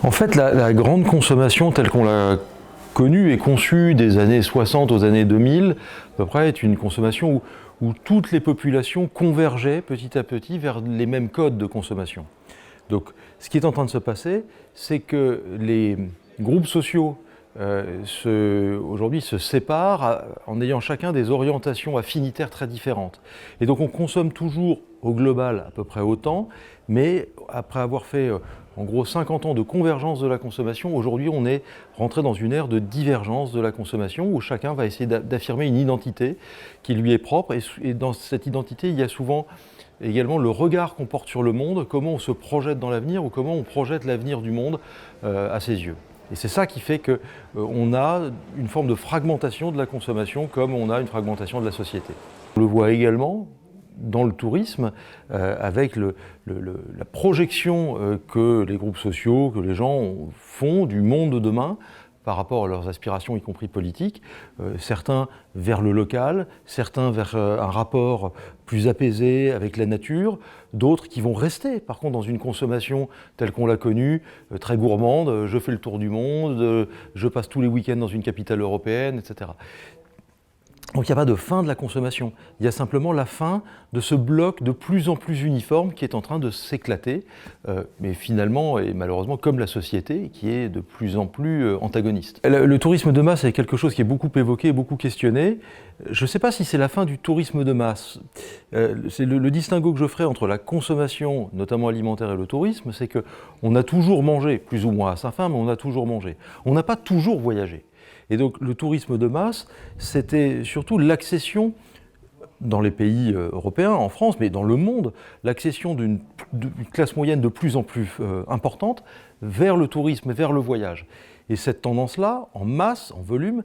En fait, la grande consommation telle qu'on l'a connue et conçue des années 60 aux années 2000, à peu près, est une consommation où toutes les populations convergeaient petit à petit vers les mêmes codes de consommation. Donc, ce qui est en train de se passer, c'est que les groupes sociaux aujourd'hui se séparent en ayant chacun des orientations affinitaires très différentes. Et donc on consomme toujours au global à peu près autant, mais après avoir fait en gros 50 ans de convergence de la consommation, aujourd'hui on est rentré dans une ère de divergence de la consommation où chacun va essayer d'affirmer une identité qui lui est propre, et dans cette identité il y a souvent également le regard qu'on porte sur le monde, comment on se projette dans l'avenir ou comment on projette l'avenir du monde à ses yeux. Et c'est ça qui fait qu'on a une forme de fragmentation de la consommation comme on a une fragmentation de la société. On le voit également dans le tourisme avec la projection que les groupes sociaux, que les gens font du monde de demain par rapport à leurs aspirations, y compris politiques, certains vers le local, certains vers un rapport plus apaisé avec la nature, d'autres qui vont rester par contre dans une consommation telle qu'on l'a connue, très gourmande, je fais le tour du monde, je passe tous les week-ends dans une capitale européenne, etc. Donc il n'y a pas de fin de la consommation, il y a simplement la fin de ce bloc de plus en plus uniforme qui est en train de s'éclater, mais finalement, et malheureusement, comme la société, qui est de plus en plus antagoniste. Le tourisme de masse est quelque chose qui est beaucoup évoqué, beaucoup questionné. Je ne sais pas si c'est la fin du tourisme de masse. C'est le distinguo que je ferai entre la consommation, notamment alimentaire, et le tourisme, c'est qu'on a toujours mangé, plus ou moins à sa faim, mais on a toujours mangé. On n'a pas toujours voyagé. Et donc le tourisme de masse, c'était surtout l'accession, dans les pays européens, en France, mais dans le monde, l'accession d'une classe moyenne de plus en plus importante vers le tourisme, vers le voyage. Et cette tendance-là, en masse, en volume,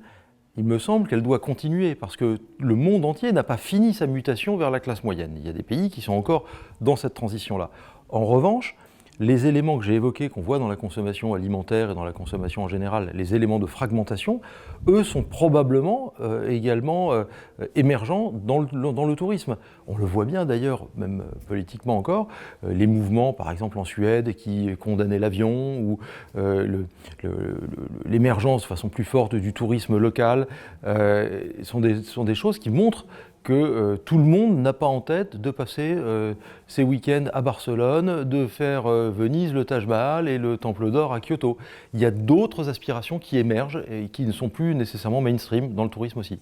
il me semble qu'elle doit continuer, parce que le monde entier n'a pas fini sa mutation vers la classe moyenne. Il y a des pays qui sont encore dans cette transition-là. En revanche, les éléments que j'ai évoqués, qu'on voit dans la consommation alimentaire et dans la consommation en général, les éléments de fragmentation, eux sont probablement également émergents dans le tourisme. On le voit bien d'ailleurs, même politiquement encore, les mouvements par exemple en Suède qui condamnaient l'avion, ou l'émergence de façon plus forte du tourisme local, sont des choses qui montrent que tout le monde n'a pas en tête de passer ses week-ends à Barcelone, de faire Venise, le Taj Mahal et le Temple d'Or à Kyoto. Il y a d'autres aspirations qui émergent et qui ne sont plus nécessairement mainstream dans le tourisme aussi.